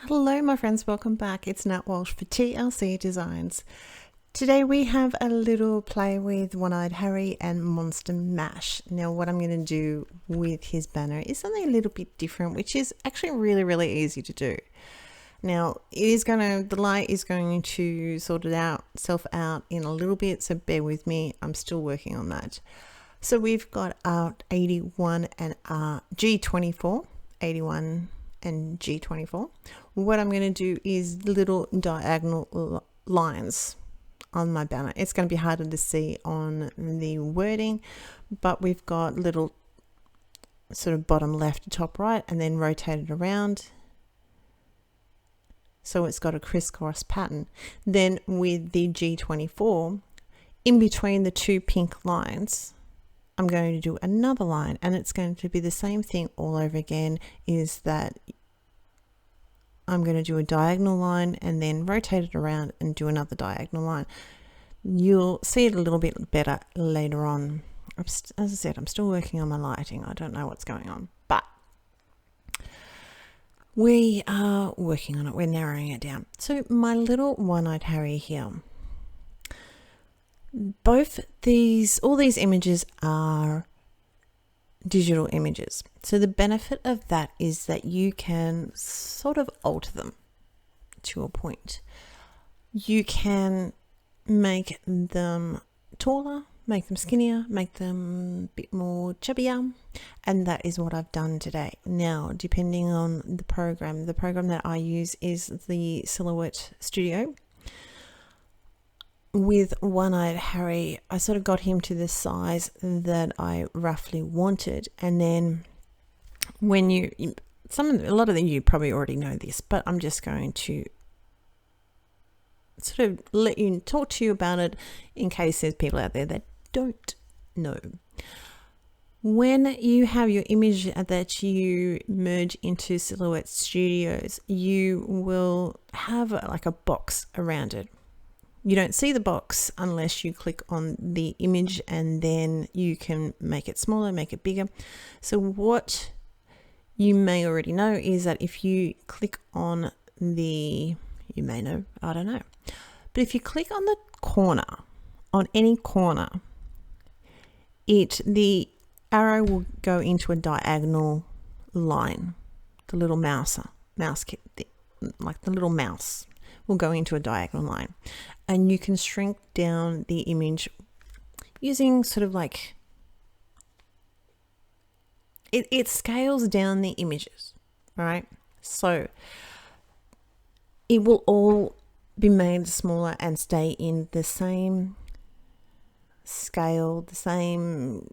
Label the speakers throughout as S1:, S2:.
S1: Hello my friends, welcome back. It's Nat Walsh for TLC Designs. Today we have a little play with One-Eyed Harry and Monster Mash. Now what I'm going to do with his banner is something a little bit different, which is actually really easy to do. Now the light is going to sort itself out in a little bit, so bear with me, I'm still working on that. So we've got our 81 and our G24, 81 and G24. What I'm going to do is little diagonal lines on my banner. It's going to be harder to see on the wording, but we've got little sort of bottom left to top right and then rotate it around so it's got a crisscross pattern. Then with the G24, in between the two pink lines, I'm going to do another line, and it's going to be the same thing all over again, is that I'm going to do a diagonal line and then rotate it around and do another diagonal line. You'll see it a little bit better later on. As I said, I'm still working on my lighting. I don't know what's going on, but we are working on it. We're narrowing it down. So my little One-Eyed Harry here, all these images are digital images. So the benefit of that is that you can sort of alter them to a point. You can make them taller, make them skinnier, make them a bit more chubbier, and that is what I've done today. Now, depending on the program that I use is the Silhouette Studio. With One-Eyed Harry, I sort of got him to the size that I roughly wanted, and then when a lot of you probably already know this, but I'm just going to sort of talk to you about it in case there's people out there that don't know. When you have your image that you merge into Silhouette Studios, you will have like a box around it. You don't see the box unless you click on the image, and then you can make it smaller, make it bigger. So what you may already know is that if you click on you may know, I don't know. But if you click on the corner, on any corner, the arrow will go into a diagonal line. The little like the little mouse will go into a diagonal line. And you can shrink down the image using sort of like, it scales down the images, right? So it will all be made smaller and stay in the same scale, the same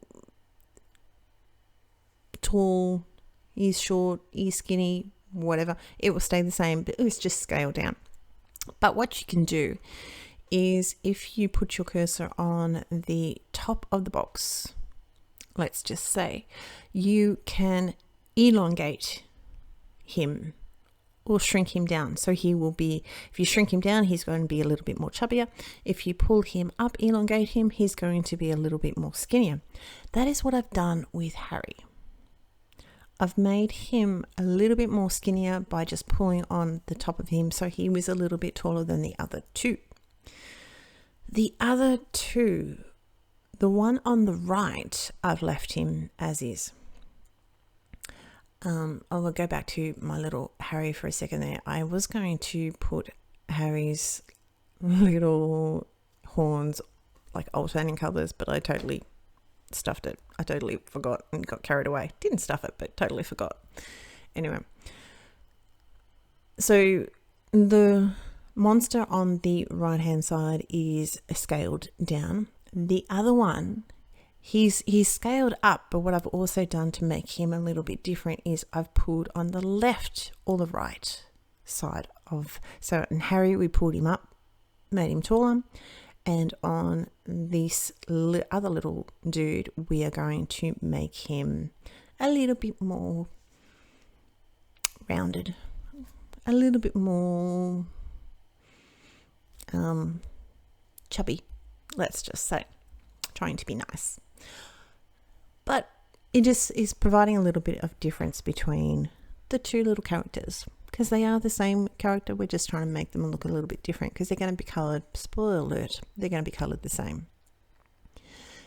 S1: tall, is short, is skinny, whatever. It will stay the same, but it's just scaled down. But what you can do is, if you put your cursor on the top of the box, let's just say, you can elongate him or shrink him down. So he will be, if you shrink him down, he's going to be a little bit more chubbier. If you pull him up, elongate him, he's going to be a little bit more skinnier. That is what I've done with Harry. I've made him a little bit more skinnier by just pulling on the top of him, so he was a little bit taller than the other two. The other two, the one on the right, I've left him as is. I will go back to my little Harry for a second there. I was going to put Harry's little horns like alternating colours, but I totally stuffed it. I totally forgot and got carried away. Didn't stuff it, but totally forgot. Anyway, so the monster on the right hand side is scaled down. The other one, he's scaled up, but what I've also done to make him a little bit different is I've pulled on the left or the right side of, so in Harry we pulled him up, made him taller, and on this other little dude we are going to make him a little bit more rounded, a little bit more chubby, let's just say, trying to be nice. But it just is providing a little bit of difference between the two little characters. because they are the same character. We're just trying to make them look a little bit different because they're going to be coloured, spoiler alert, they're going to be coloured the same.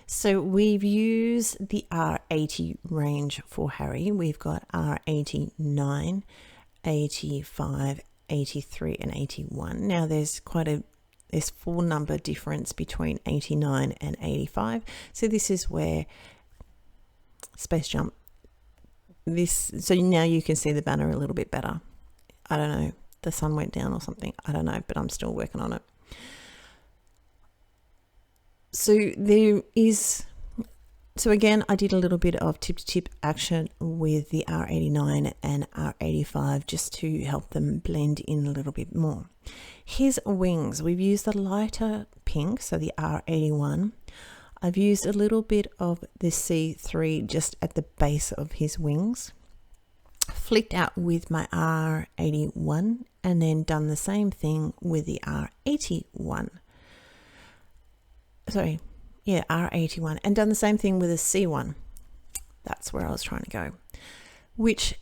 S1: So we've used the R80 range for Harry. We've got R89, 85, 83 and 81. Now there's there's 4 number difference between 89 and 85. So this is where Space Jump, so now you can see the banner a little bit better. I don't know, the sun went down or something, I don't know, but I'm still working on it. So again, I did a little bit of tip-to-tip action with the R89 and R85 just to help them blend in a little bit more. His wings, we've used the lighter pink, so the R81. I've used a little bit of the C3 just at the base of his wings, flicked out with my R81, and then done the same thing with the R81. R81, and done the same thing with a C1. That's where I was trying to go, which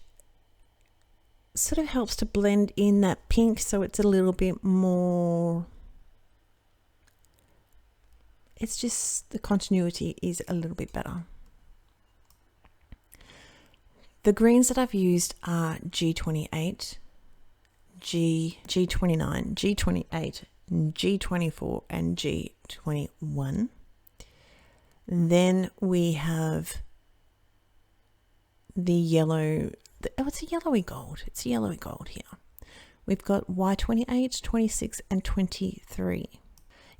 S1: sort of helps to blend in that pink so it's a little bit more, it's just the continuity is a little bit better. The greens that I've used are G28, G29, G28, G24 and G21. Then we have the yellow, it's a yellowy gold. It's a yellowy gold here. We've got Y28, 26 and 23.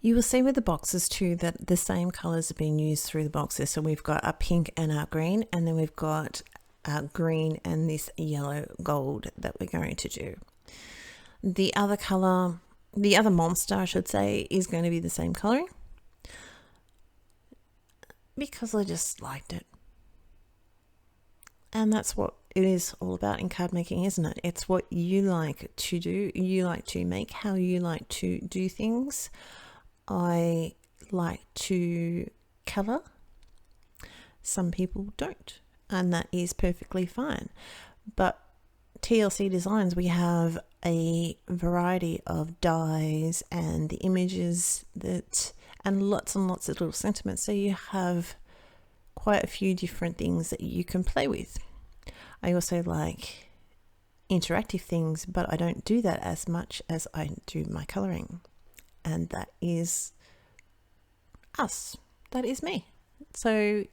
S1: You will see with the boxes too that the same colours are being used through the boxes. So we've got our pink and our green, and then we've got our green and this yellow gold that we're going to do. The other colour, the other monster I should say, is going to be the same colouring because I just liked it. And that's what it is all about in card making, isn't it? It's what you like to do. You like to make, how you like to do things. I like to colour. Some people don't, and that is perfectly fine. But TLC Designs, we have a variety of dies and the images and lots of little sentiments. So you have quite a few different things that you can play with. I also like interactive things, but I don't do that as much as I do my colouring. And that is us. That is me. So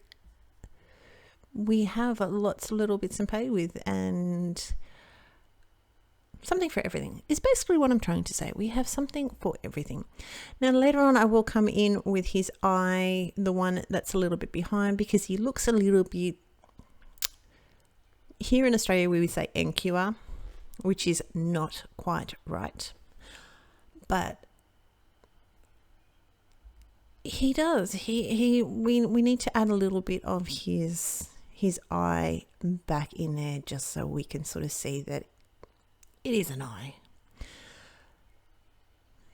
S1: we have lots of little bits to play with, and something for everything is basically what I'm trying to say. We have something for everything. Now later on I will come in with his eye, the one that's a little bit behind, because he looks a little bit, here in Australia we would say NQR, which is not quite right, but he does. We need to add a little bit of his eye back in there just so we can sort of see that it is an eye.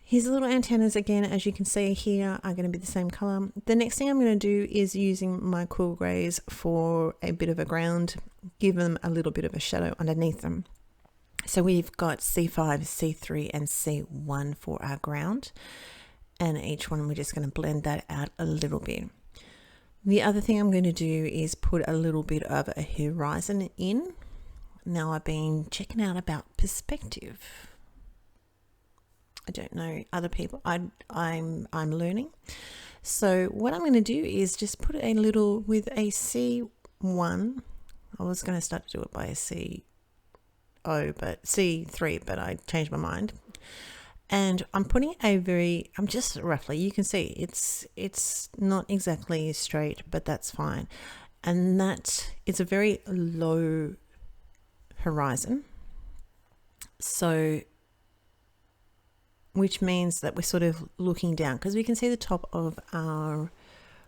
S1: His little antennas, again, as you can see here, are going to be the same color. The next thing I'm going to do is using my cool grays for a bit of a ground, give them a little bit of a shadow underneath them. So we've got C5, C3 and C1 for our ground, and each one we're just going to blend that out a little bit. The other thing I'm going to do is put a little bit of a horizon in. Now I've been checking out about perspective. I don't know other people. I'm learning. So what I'm going to do is just put a little with a C1. I was going to start to do it by a C3, but I changed my mind. And I'm putting I'm just roughly, you can see it's not exactly straight, but that's fine. And that it's a very low horizon. So, which means that we're sort of looking down because we can see the top of our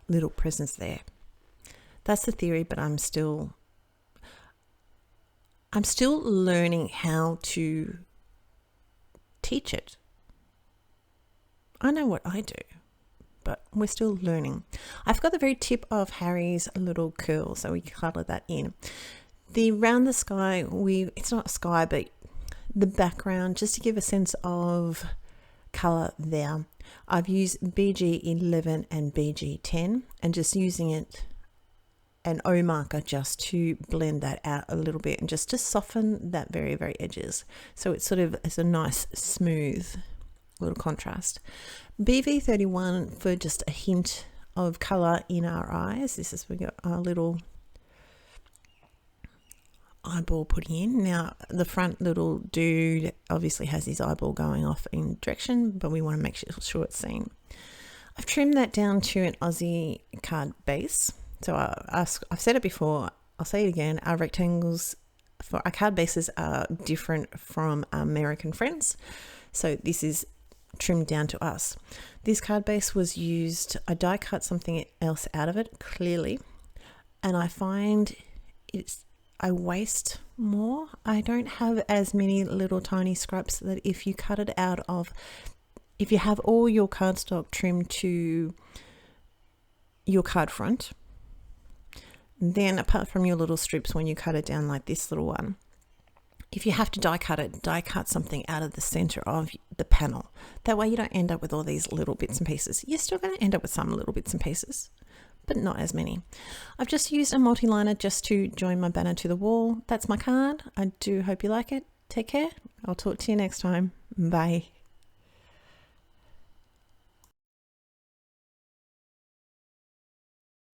S1: little presence there. That's the theory, but I'm still learning how to teach it. I know what I do, but we're still learning. I've got the very tip of Harry's little curl, so we colour that in. The round the sky, it's not sky, but the background just to give a sense of color there. I've used BG11 and BG10 and just using an O marker just to blend that out a little bit and just to soften that very, very edges. So it's sort of, it's a nice smooth little contrast. BV31 for just a hint of color in our eyes. This is, we got our little eyeball putting in. Now the front little dude obviously has his eyeball going off in direction, but we want to make sure it's seen. I've trimmed that down to an Aussie card base. So I've said it before, I'll say it again, our rectangles for our card bases are different from our American friends. So this is trimmed down to us. This card base was used, I die cut something else out of it, clearly, and I find I waste more. I don't have as many little tiny scraps that if you cut it out of, if you have all your cardstock trimmed to your card front, then apart from your little strips when you cut it down like this little one, if you have to die cut it, die cut something out of the center of the panel. That way you don't end up with all these little bits and pieces. You're still going to end up with some little bits and pieces, but not as many. I've just used a multi-liner just to join my banner to the wall. That's my card. I do hope you like it. Take care. I'll talk to you next time. Bye.